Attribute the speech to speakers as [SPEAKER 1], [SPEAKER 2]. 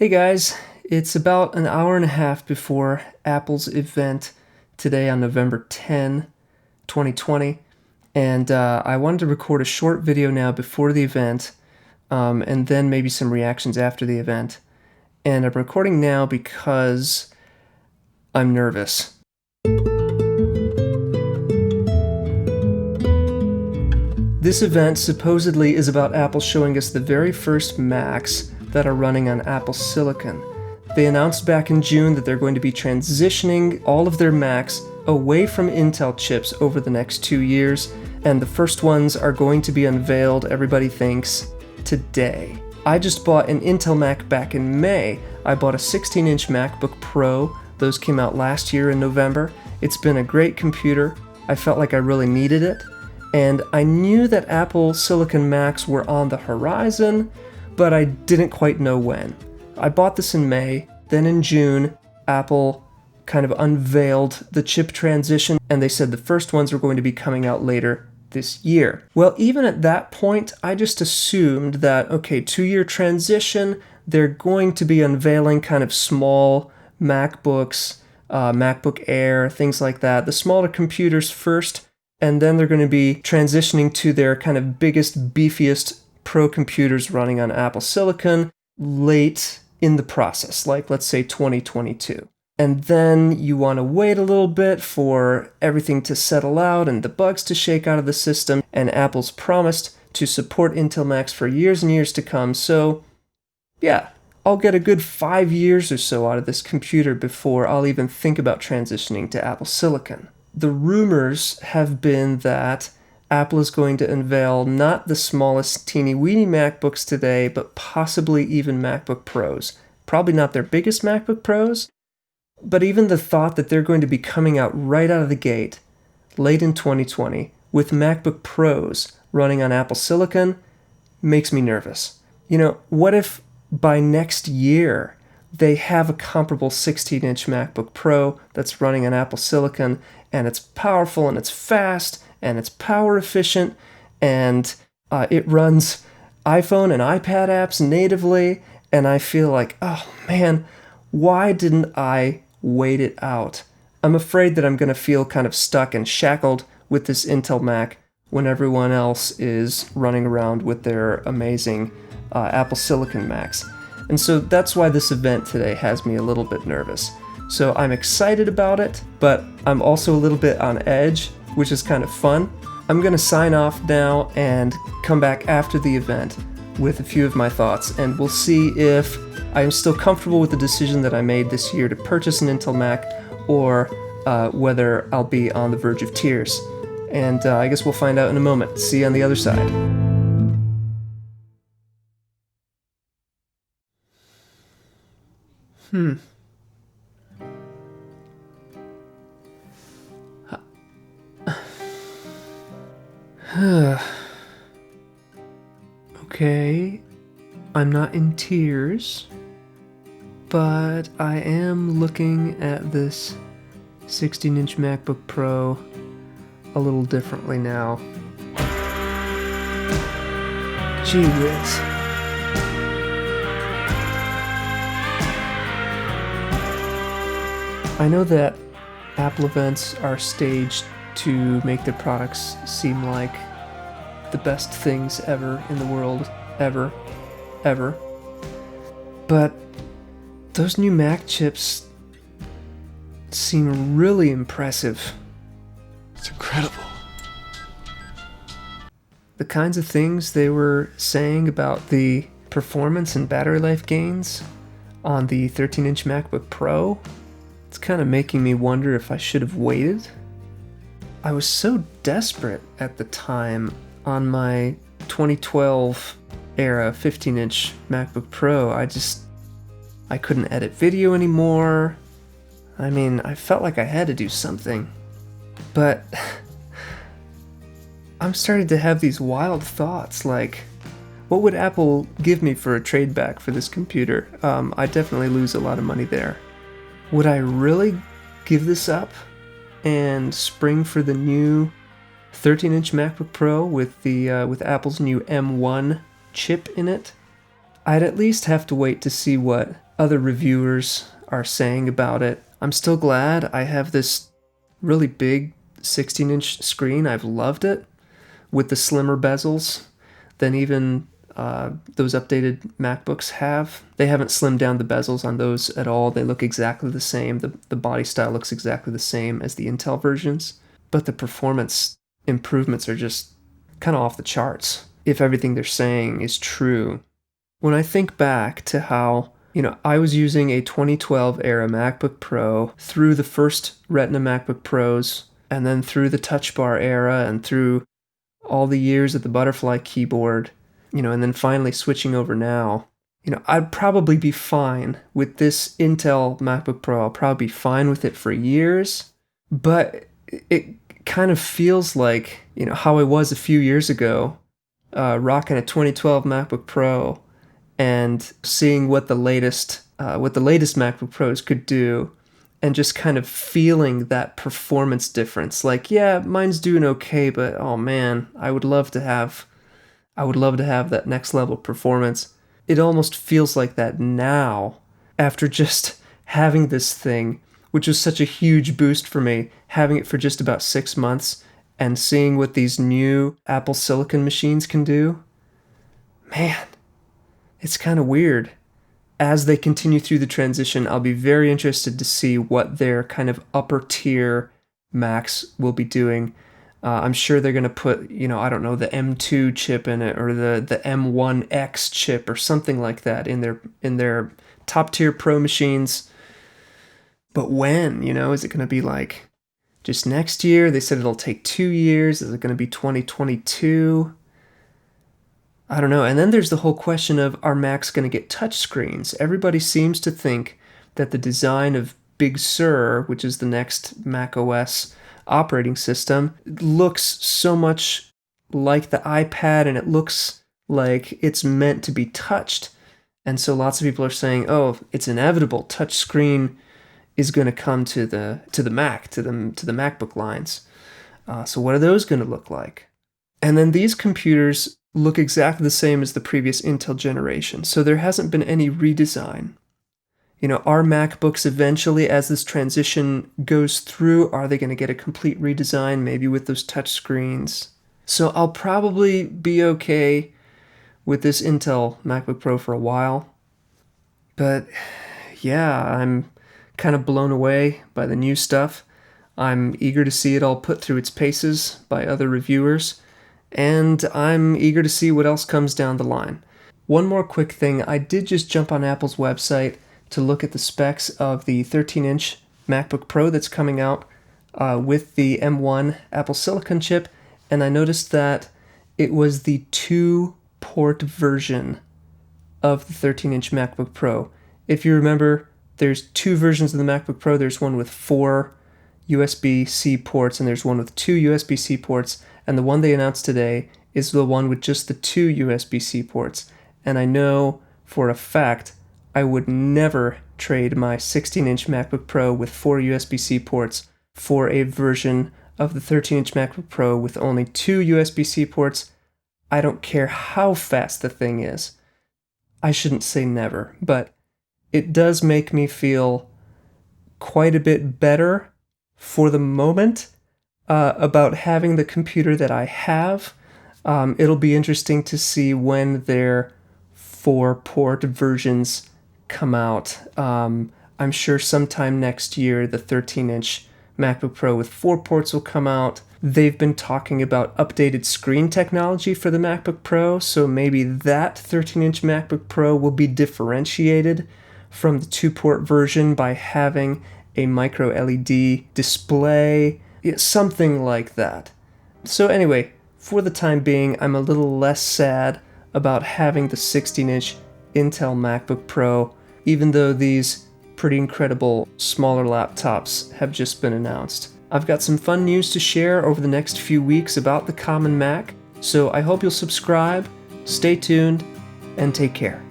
[SPEAKER 1] Hey guys, it's about an hour and a half before Apple's event today on November 10, 2020, and I wanted to record a short video now before the event, and then maybe some reactions after the event. And I'm recording now because I'm nervous. This event supposedly is about Apple showing us the very first Macs that are running on Apple Silicon. They announced back in June that they're going to be transitioning all of their Macs away from Intel chips over the next 2 years, and the first ones are going to be unveiled, everybody thinks, today. I just bought an Intel Mac back in May. I bought a 16-inch MacBook Pro. Those came out last year in November. It's been a great computer. I felt like I really needed it. And I knew that Apple Silicon Macs were on the horizon, but I didn't quite know when. I bought this in May, then in June, Apple kind of unveiled the chip transition, and they said the first ones were going to be coming out later this year. Well, even at that point, I just assumed that, okay, 2-year transition, they're going to be unveiling kind of small MacBooks, MacBook Air, things like that, the smaller computers first, and then they're going to be transitioning to their kind of biggest, beefiest Pro computers running on Apple Silicon late in the process, like let's say 2022. And then you want to wait a little bit for everything to settle out and the bugs to shake out of the system, and Apple's promised to support Intel Macs for years and years to come, so yeah, I'll get a good 5 years or so out of this computer before I'll even think about transitioning to Apple Silicon. The rumors have been that Apple is going to unveil not the smallest teeny-weeny MacBooks today, but possibly even MacBook Pros. Probably not their biggest MacBook Pros, but even the thought that they're going to be coming out right out of the gate, late in 2020, with MacBook Pros running on Apple Silicon, makes me nervous. You know, what if by next year they have a comparable 16-inch MacBook Pro that's running on Apple Silicon, and it's powerful and it's fast, and it's power efficient, and it runs iPhone and iPad apps natively, and I feel like, oh man, why didn't I wait it out? I'm afraid that I'm going to feel kind of stuck and shackled with this Intel Mac when everyone else is running around with their amazing Apple Silicon Macs. And so that's why this event today has me a little bit nervous. So I'm excited about it, but I'm also a little bit on edge, which is kind of fun. I'm going to sign off now and come back after the event with a few of my thoughts, and we'll see if I'm still comfortable with the decision that I made this year to purchase an Intel Mac, or whether I'll be on the verge of tears. And I guess we'll find out in a moment. See you on the other side. Okay, I'm not in tears, but I am looking at this 16-inch MacBook Pro a little differently now. Gee whiz. I know that Apple events are staged to make their products seem like the best things ever in the world, ever. But those new Mac chips seem really impressive.
[SPEAKER 2] It's incredible.
[SPEAKER 1] The kinds of things they were saying about the performance and battery life gains on the 13-inch MacBook Pro, it's kind of making me wonder if I should have waited. I was so desperate at the time on my 2012 era 15-inch MacBook Pro. I couldn't edit video anymore. I mean, I felt like I had to do something. But I'm starting to have these wild thoughts like, what would Apple give me for a trade back for this computer? I'd definitely lose a lot of money there. Would I really give this up and spring for the new 13-inch MacBook Pro with Apple's new M1 chip in it? I'd at least have to wait to see what other reviewers are saying about it. I'm still glad I have this really big 16-inch screen. I've loved it with the slimmer bezels than even those updated MacBooks have. They haven't slimmed down the bezels on those at all. They look exactly the same. The body style looks exactly the same as the Intel versions. But the performance improvements are just kind of off the charts, if everything they're saying is true. When I think back to how, I was using a 2012 era MacBook Pro through the first Retina MacBook Pros, and then through the Touch Bar era, and through all the years of the butterfly keyboard, and then finally switching over now, I'd probably be fine with this Intel MacBook Pro. I'll probably be fine with it for years, but it kind of feels like, how I was a few years ago, rocking a 2012 MacBook Pro and seeing what the latest MacBook Pros could do, and just kind of feeling that performance difference. Like, yeah, mine's doing okay, but oh man, I would love to have that next level performance. It almost feels like that now, after just having this thing, which was such a huge boost for me, having it for just about 6 months and seeing what these new Apple Silicon machines can do. Man, it's kind of weird. As they continue through the transition, I'll be very interested to see what their kind of upper tier Macs will be doing. I'm sure they're going to put, I don't know, the M2 chip in it, or the M1X chip or something like that in their top tier Pro machines. But when, is it going to be like just next year? They said it'll take 2 years. Is it going to be 2022? I don't know. And then there's the whole question of, are Macs going to get touchscreens? Everybody seems to think that the design of Big Sur, which is the next Mac OS operating system, looks so much like the iPad, and it looks like it's meant to be touched. And so lots of people are saying, oh, it's inevitable. Touchscreen is going to come to the Mac, to the MacBook lines. So what are those going to look like? And then these computers look exactly the same as the previous Intel generation, so there hasn't been any redesign. Are MacBooks eventually, as this transition goes through, are they going to get a complete redesign, maybe with those touch screens? So I'll probably be okay with this Intel MacBook Pro for a while. But yeah, I'm kind of blown away by the new stuff. I'm eager to see it all put through its paces by other reviewers, and I'm eager to see what else comes down the line. One more quick thing, I did just jump on Apple's website to look at the specs of the 13-inch MacBook Pro that's coming out with the M1 Apple Silicon chip, and I noticed that it was the 2-port version of the 13-inch MacBook Pro. If you remember, there's 2 versions of the MacBook Pro. There's one with 4 USB-C ports, and there's one with 2 USB-C ports, and the one they announced today is the one with just the 2 USB-C ports. And I know for a fact I would never trade my 16-inch MacBook Pro with 4 USB-C ports for a version of the 13-inch MacBook Pro with only 2 USB-C ports. I don't care how fast the thing is. I shouldn't say never, but it does make me feel quite a bit better for the moment about having the computer that I have. It'll be interesting to see when their 4-port versions come out. I'm sure sometime next year the 13-inch MacBook Pro with 4 ports will come out. They've been talking about updated screen technology for the MacBook Pro, so maybe that 13-inch MacBook Pro will be differentiated from the 2-port version by having a micro LED display, something like that. So anyway, for the time being, I'm a little less sad about having the 16-inch Intel MacBook Pro, even though these pretty incredible smaller laptops have just been announced. I've got some fun news to share over the next few weeks about the common Mac, so I hope you'll subscribe, stay tuned, and take care.